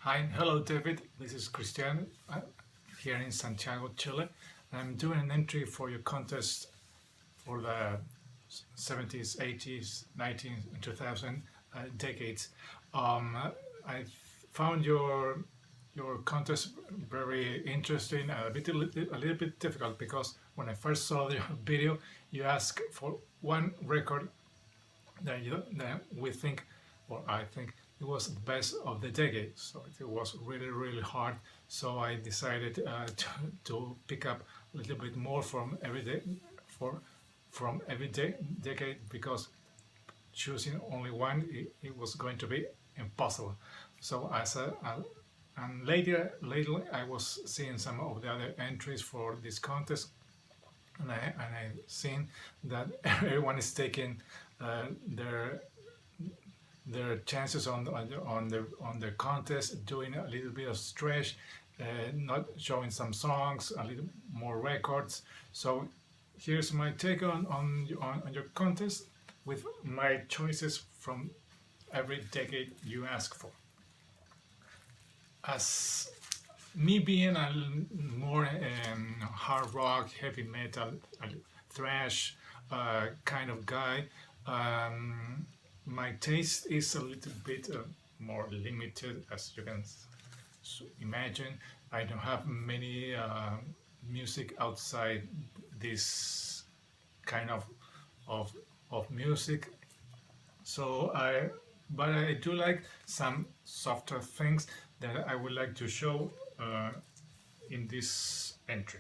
Hi, hello David. This is Christian here in Santiago, Chile. I'm doing an entry for your contest for the 70s, 80s, 90s, and 2000 decades. I found your contest very interesting and a little bit difficult because when I first saw the video, you asked for one record that we think, or I think, it was the best of the decade. So it was really hard. So I decided to pick up a little bit more from every day, for from every decade, because choosing only one, it was going to be impossible. So and lately I was seeing some of the other entries for this contest, and I seen that everyone is taking uh, their their chances on their contest, doing a little bit of stretch, not showing some songs, a little more records. So here's my take on your contest with my choices from every decade you ask for. As me being a more hard rock, heavy metal, thrash kind of guy, my taste is a little bit more limited, as you can imagine. I don't have many music outside this kind of of music. So but I do like some softer things that I would like to show in this entry.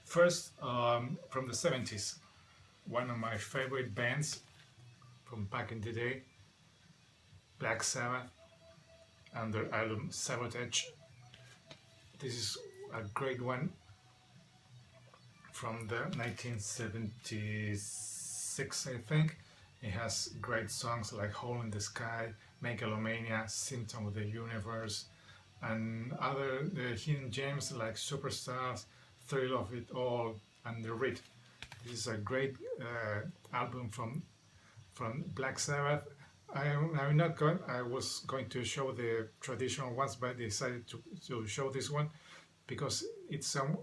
First, from the 70s, one of my favorite bands from back in the day, Black Sabbath, and their album Sabotage. This is a great one from the 1976, I think. It has great songs like Hole in the Sky, Megalomania, Symptom of the Universe, and other hidden gems like Superstars, Thrill of It All, and The Reed. This is a great album from Black Sabbath. I'm not going. I was going to show the traditional ones, but I decided to show this one because it's an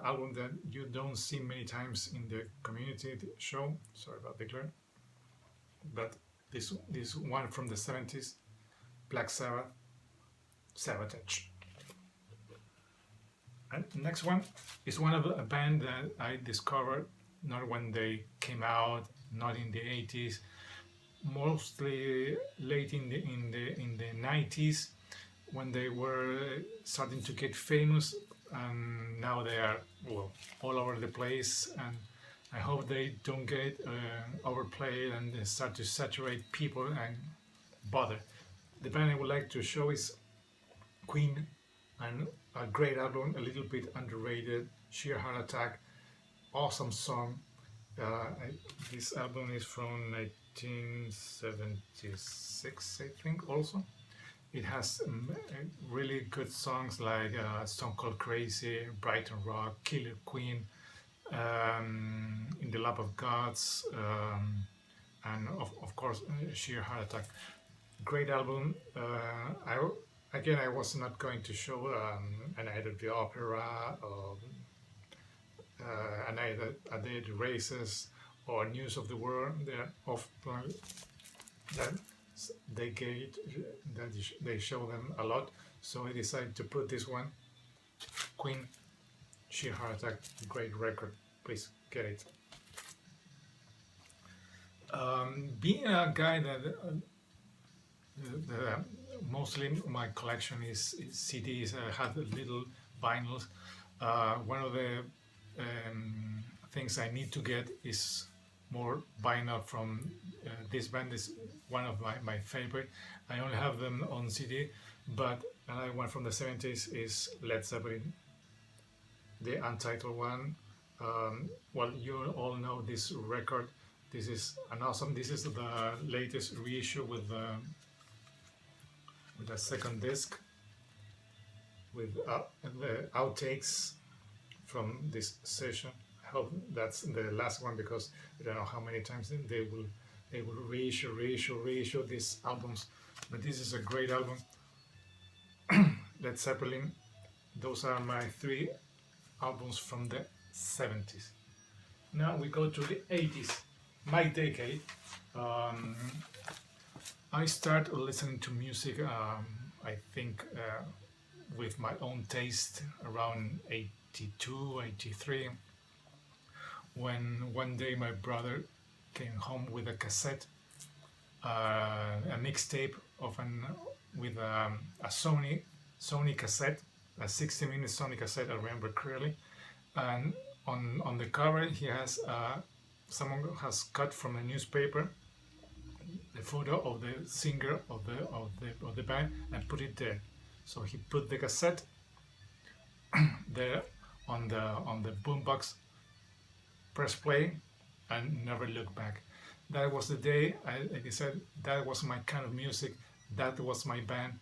album that you don't see many times in the community show. Sorry about the glare, but this one from the 70s, Black Sabbath, Sabotage. And next one is one of a band that I discovered not when they came out, not in the 80s, mostly late in the 90s, when they were starting to get famous, and now they are, well, all over the place. And I hope they don't get overplayed and they start to saturate people and bother. The band I would like to show is Queen, and a great album, a little bit underrated, Sheer Heart Attack, awesome song. This album is from 1976, I think, also. It has really good songs like Stone Cold Crazy, Brighton Rock, Killer Queen, In the Lap of Gods, and of course Sheer Heart Attack. Great album. I was not going to show A Night at the Opera, or A Night at the Races, or News of the World. They're often that they show them a lot. So I decided to put this one, Queen, Sheer Heart Attack, great record. Please get it. Being a guy that mostly my collection is CDs. I have little vinyls. One of the things I need to get is more vinyl from this band. Is one of my favorite. I only have them on CD, but another one from the 70s is Led Zeppelin, the Untitled one. Well, you all know this record. This is an awesome. This is the latest reissue with the second disc, with the outtakes from this session. I hope that's the last one, because I don't know how many times they will reissue these albums. But this is a great album. Led Zeppelin. Those are my three albums from the 70s. Now we go to the 80s, my decade. Um, I started listening to music, I think, with my own taste around 82, 83, when one day my brother came home with a cassette, a mixtape of with a Sony cassette, a 60-minute Sony cassette. I remember clearly, and on the cover he has someone has cut from a newspaper the photo of the singer of the band and put it there. So he put the cassette there on the boombox, press play, and never look back. That was the day I decided that was my kind of music, that was my band,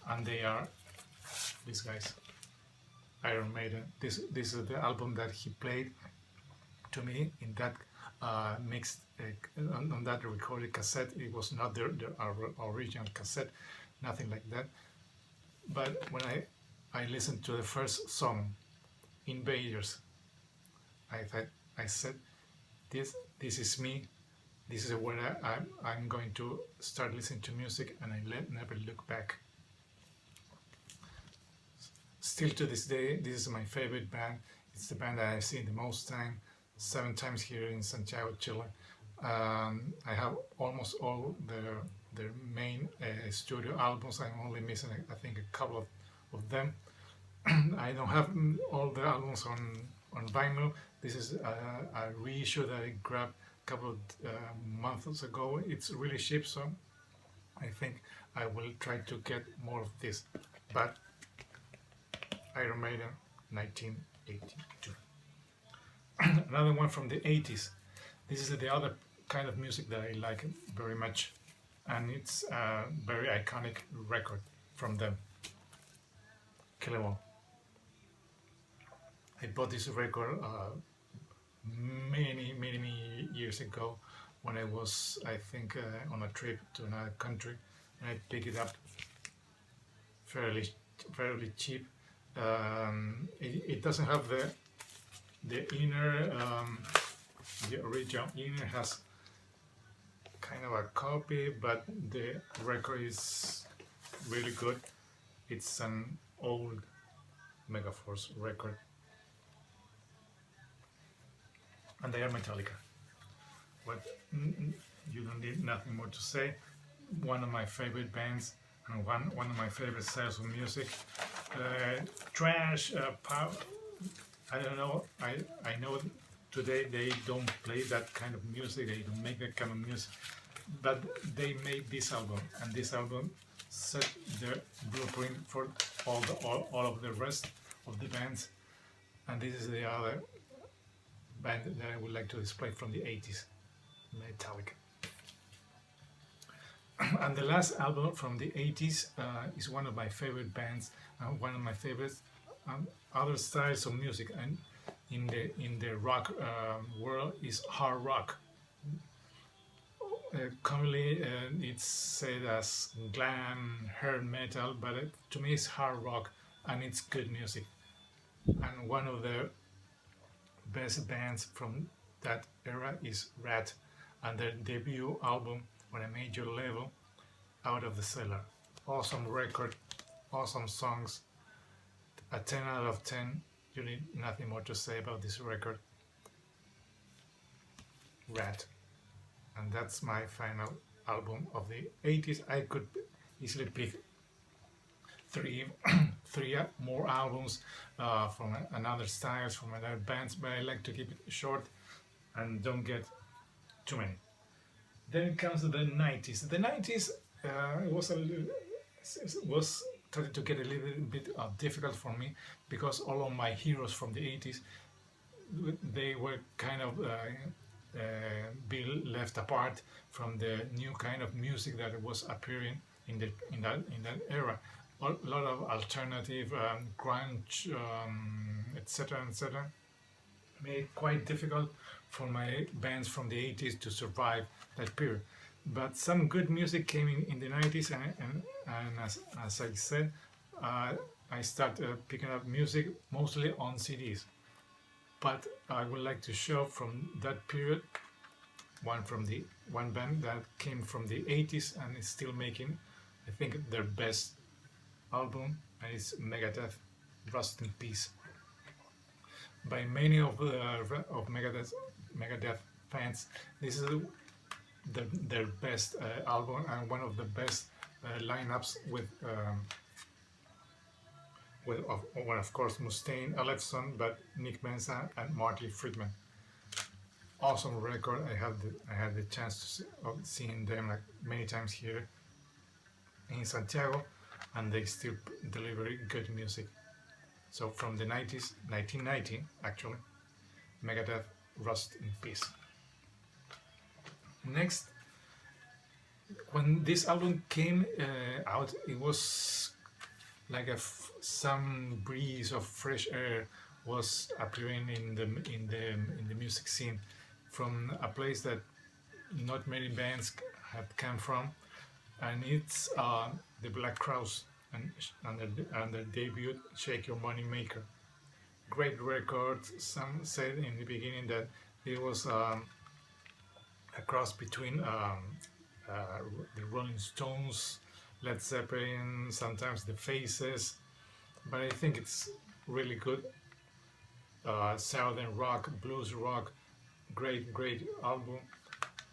and they are these guys, Iron Maiden. This is the album that he played to me in that mixed on that recorded cassette. It was not the original cassette, nothing like that. But when I listened to the first song, Invaders, I said, this is me. This is where I'm going to start listening to music, and I never look back. Still to this day, this is my favorite band. It's the band that I've seen the most time, 7 times here in Santiago, Chile. I have almost all their main studio albums. I'm only missing, I think, a couple of them. I don't have all the albums on vinyl. This is a reissue that I grabbed a couple of months ago. It's really cheap, so I think I will try to get more of this. But Iron Maiden, 1982. Another one from the 80s. This is the other kind of music that I like very much, and it's a very iconic record from them, Kill 'Em All. I bought this record many years ago when I was, I think, on a trip to another country, and I picked it up fairly cheap. It doesn't have the inner, the original inner has kind of a copy, but the record is really good. It's an old Megaforce record, and they are Metallica. But you don't need nothing more to say. One of my favorite bands, and one of my favorite styles of music. Trash, power, I don't know. I know today they don't play that kind of music. They don't make that kind of music. But they made this album, and this album set the blueprint for all of the rest of the bands. And this is the other band that I would like to display from the 80s, Metallica. And the last album from the 80s is one of my favorite bands, one of my favorite other styles of music, and in the rock world is hard rock. Commonly it's said as glam, hair metal, but to me it's hard rock, and it's good music. And one of the best bands from that era is Rat, and their debut album on a major level, Out of the Cellar. Awesome record, awesome songs, a 10 out of 10. You need nothing more to say about this record. Rat. And that's my final album of the 80s. I could easily pick three more albums from another styles, from another bands, but I like to keep it short and don't get too many. Then comes the 90s. The 90s was started to get a little bit difficult for me, because all of my heroes from the 80s, they were kind of being left apart from the new kind of music that was appearing in that era. A lot of alternative grunge, etc., made it quite difficult for my bands from the 80s to survive that period. But some good music came in the 90s, and as I said, I started picking up music mostly on CDs. But I would like to show from that period one band that came from the 80s and is still making, I think, their best album, and it's Megadeth, Rust in Peace. By many of Megadeth fans, this is their best album and one of the best lineups with well, of course Mustaine, Ellefson, but Nick Menza and Marty Friedman. Awesome record. I had the chance of seeing them like many times here in Santiago, and they still deliver good music. So from the 90s, 1990 actually, Megadeth, Rust in Peace. Next, when this album came out, it was like some breeze of fresh air was appearing in the music scene from a place that not many bands had come from, and it's the Black Crowes and their debut Shake Your Money Maker. Great record. Some said in the beginning that it was a cross between the Rolling Stones, Led Zeppelin, sometimes the Faces, but I think it's really good. Southern rock, blues rock, great album.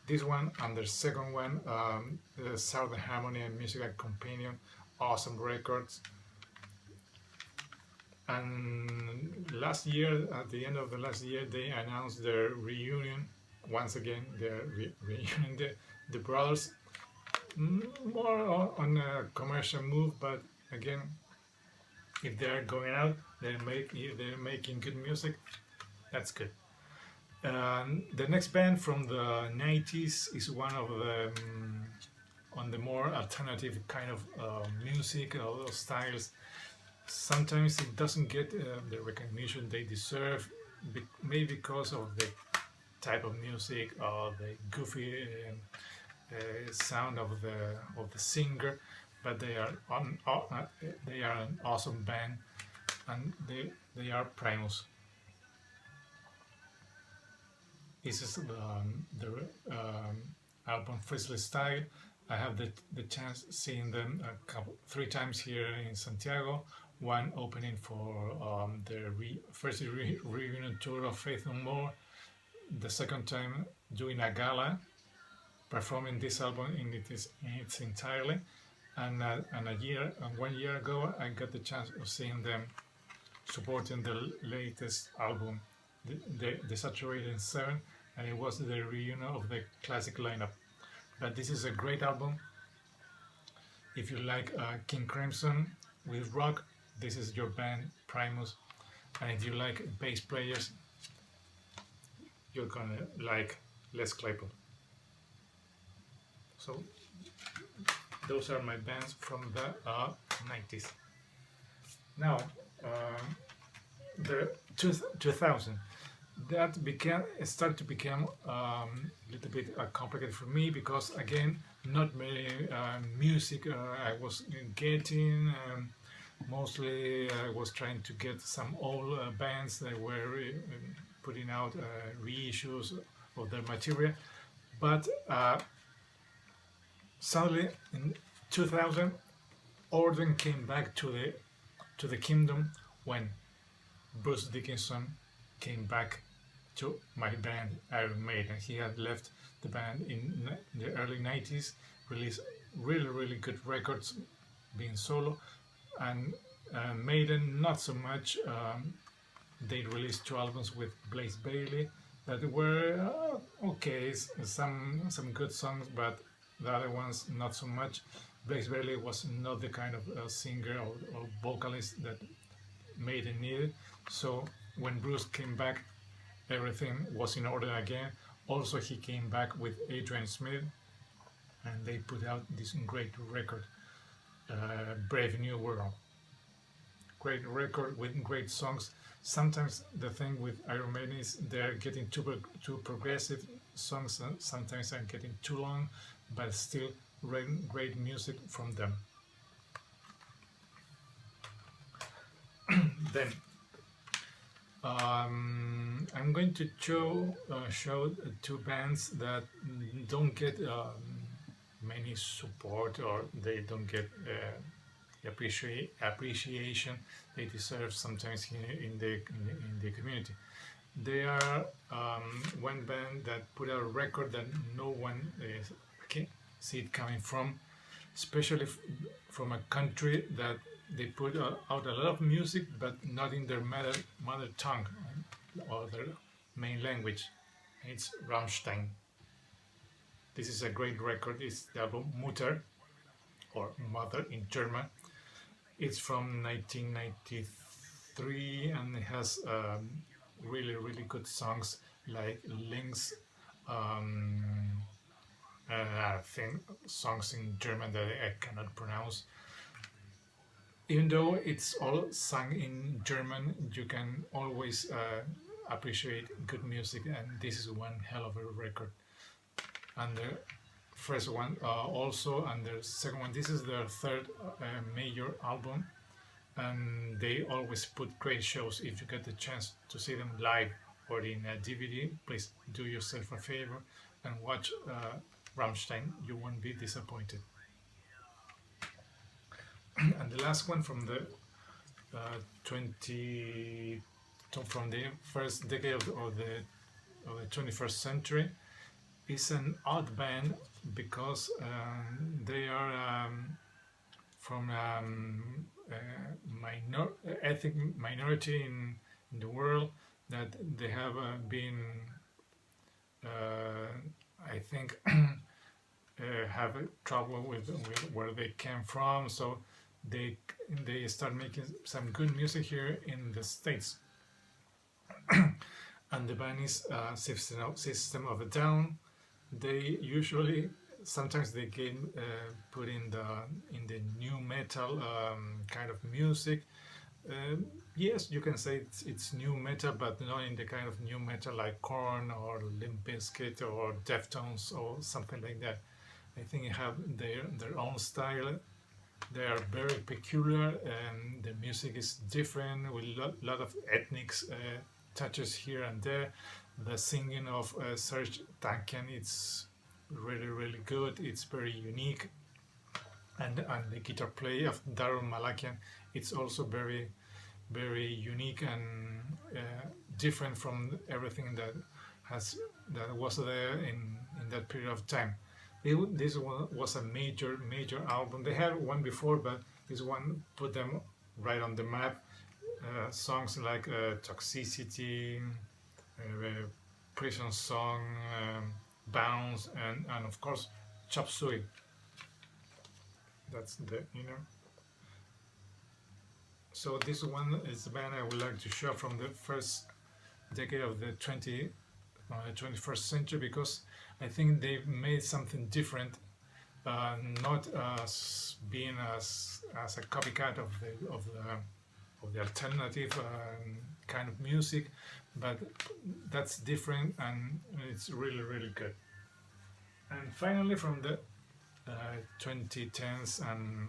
This one and the second one, the Southern Harmony and Musical Companion, awesome records. And last year, at the end of the last year, they announced their reunion. Once again, their reunion, the brothers, more on a commercial move, but again, if they're going out, they're making good music. That's good. The next band from the 90s is one of the on the more alternative kind of music or styles. Sometimes it doesn't get the recognition they deserve, maybe because of the type of music or the goofy sound of the singer, but they are an awesome band, and they are Primus. This is the album Frizzly Style. I have the chance seeing them three times here in Santiago. One opening for their first reunion tour of Faith No More. The second time doing a gala, performing this album in its entirely. And 1 year ago, I got the chance of seeing them supporting the latest album, the Saturated 7, and it was the reunion of the classic lineup. But this is a great album. If you like King Crimson with rock, this is your band, Primus. And if you like bass players, you're gonna like Les Claypool. So those are my bands from the 90s. Now, the 2000, that started to become a little bit complicated for me, because again, not many music I was getting. Mostly I was trying to get some old bands that were putting out reissues of their material, but suddenly in 2000, order came back to the kingdom when Bruce Dickinson came back to my band Iron Maiden. He had left the band in the early 90s, released really good records being solo, and Maiden not so much. They released 2 albums with Blaze Bayley that were okay, some good songs, but the other ones not so much. Blaze Bayley was not the kind of singer or vocalist that Maiden needed. So when Bruce came back, everything was in order again. Also, he came back with Adrian Smith, and they put out this great record, Brave New World. Great record with great songs. Sometimes the thing with Iron Maiden is they're getting too progressive songs, and sometimes they're getting too long, but still great music from them. Then I'm going to show two bands that don't get many support, or they don't get appreciation they deserve sometimes here in the community. They are one band that put out a record that no one can see it coming from, especially from a country that they put out a lot of music, but not in their mother tongue or their main language. It's Rammstein. This is a great record. It's the album Mutter, or Mother in German. It's from 1993, and it has really, really good songs like Links, I think songs in German that I cannot pronounce. Even though it's all sung in German, you can always appreciate good music, and this is one hell of a record. And the first one also, and the second one, this is their third major album, and they always put great shows. If you get the chance to see them live or in a DVD, please do yourself a favor and watch Rammstein. You won't be disappointed. And the last one from the from the first decade of the 21st century is an odd band, because they are from ethnic minority in the world, that they have been I think have trouble with where they came from, so they start making some good music here in the States. And the band is System of a Down. They usually sometimes they get put in the new metal kind of music. Yes, you can say it's new metal, but not in the kind of new metal like Korn or Limp Bizkit or Deftones or something like that. I think they have their own style. They are very peculiar, and the music is different with a lot of ethnic touches here and there. The singing of Serge Tankian, it's really, really good. It's very unique, and the guitar play of Daryl Malakian, it's also very, very unique and different from everything that was there in that period of time. This one was a major album. They had one before, but this one put them right on the map. Songs like Toxicity, Prison Song, Bounce, and of course Chop Suey. That's the So this one is the band I would like to show from the first decade of the 21st century, because I think they've made something different, not being as a copycat of the alternative kind of music, but that's different, and it's really, really good. And finally, from the 2010s and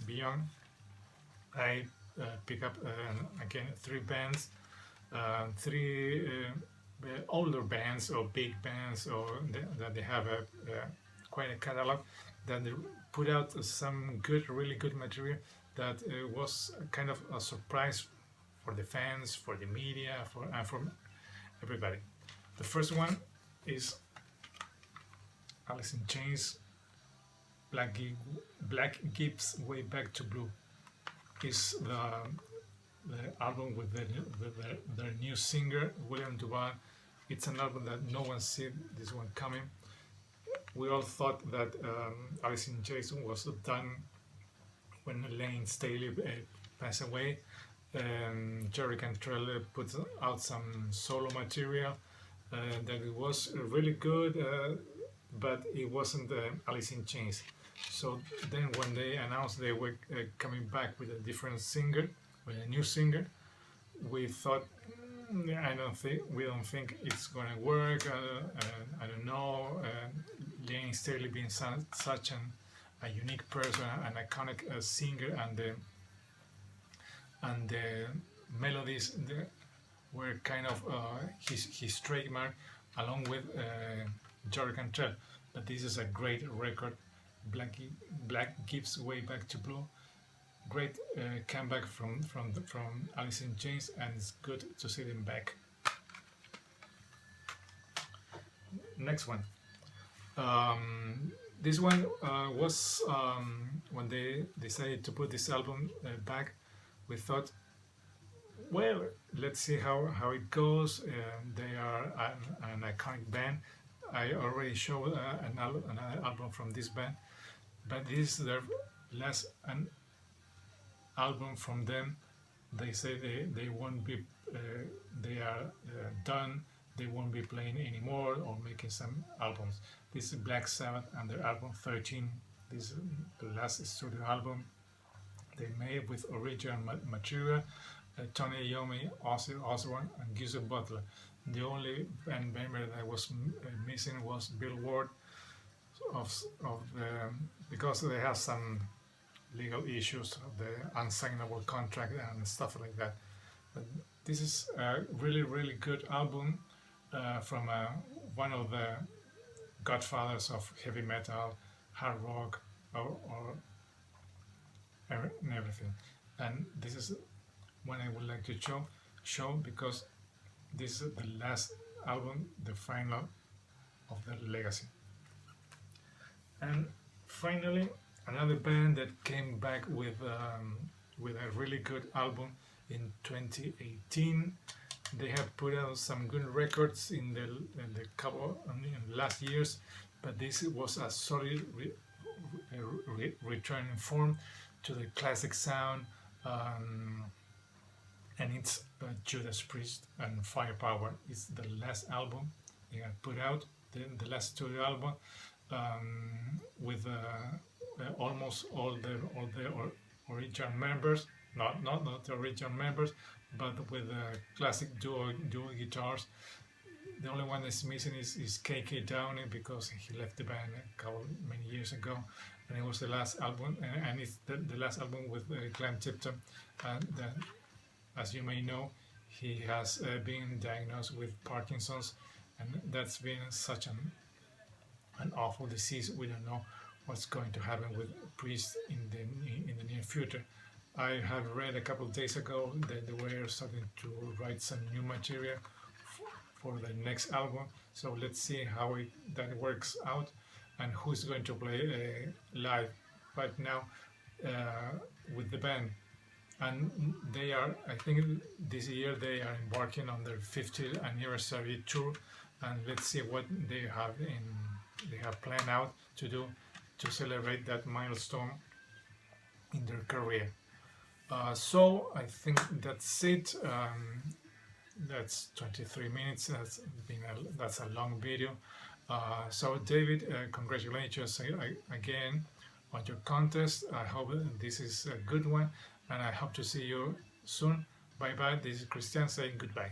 beyond, I pick up again three bands, three older bands or big bands, or that they have quite a catalog, that they put out some really good material that was kind of a surprise for the fans, for the media, and for everybody. The first one is Alice in Chains, Black Gibbs Way Back to Blue. Is the album with their new singer, William Duval. It's an album that no one seen this one coming. We all thought that Alice in Chains was done when Lane Staley passed away. Jerry Cantrell put out some solo material that it was really good, but it wasn't Alice in Chains. So then when they announced they were coming back with a different singer, with a new singer, we thought, we don't think it's gonna work. I don't know. Lane Staley being such a unique person, an iconic singer, and the melodies were kind of his trademark, along with George Cantrell. But this is a great record. Black gives way back to blue. Great comeback from Alice in Chains, and it's good to see them back. Next one. This one was when they decided to put this album back. We thought, well, let's see how it goes. They are an iconic band. I already showed another album from this band, but this is their last album from them. They say they won't be, they are done. They won't be playing anymore or making some albums. This is Black Sabbath and their album 13. This is the last studio album they made with original material. Tony Iommi, Ozzy Osbourne, and Geezer Butler. The only band member that was missing was Bill Ward, because they have some legal issues, the unsignable contract and stuff like that. But this is a really good album from one of the godfathers of heavy metal, hard rock, or everything. And this is one I would like to show because this is the last album, the final of their legacy. And finally, another band that came back with a really good album in 2018. They have put out some good records in the last years, but this was a solid return in form to the classic sound, and it's Judas Priest and Firepower. It's the last album they have put out, the last studio album, with almost all the original members, not the original members, but with classic duo guitars. The only one that's missing is KK Downey, because he left the band many years ago, and it was the last album, and it's the last album with Glenn Tipton. And as you may know, he has been diagnosed with Parkinson's, and that's been such an awful disease. We don't know what's going to happen with Priest in the near future. I have read a couple of days ago that they were starting to write some new material for the next album. So let's see how that works out, and who's going to play live right now with the band. And they are, I think this year they are embarking on their 50th anniversary tour, and let's see what they have planned out to do to celebrate that milestone in their career. So I think that's it. That's 23 minutes. That's a long video. So David, congratulations again on your contest. I hope this is a good one, and I hope to see you soon. Bye bye. This is Christian saying goodbye.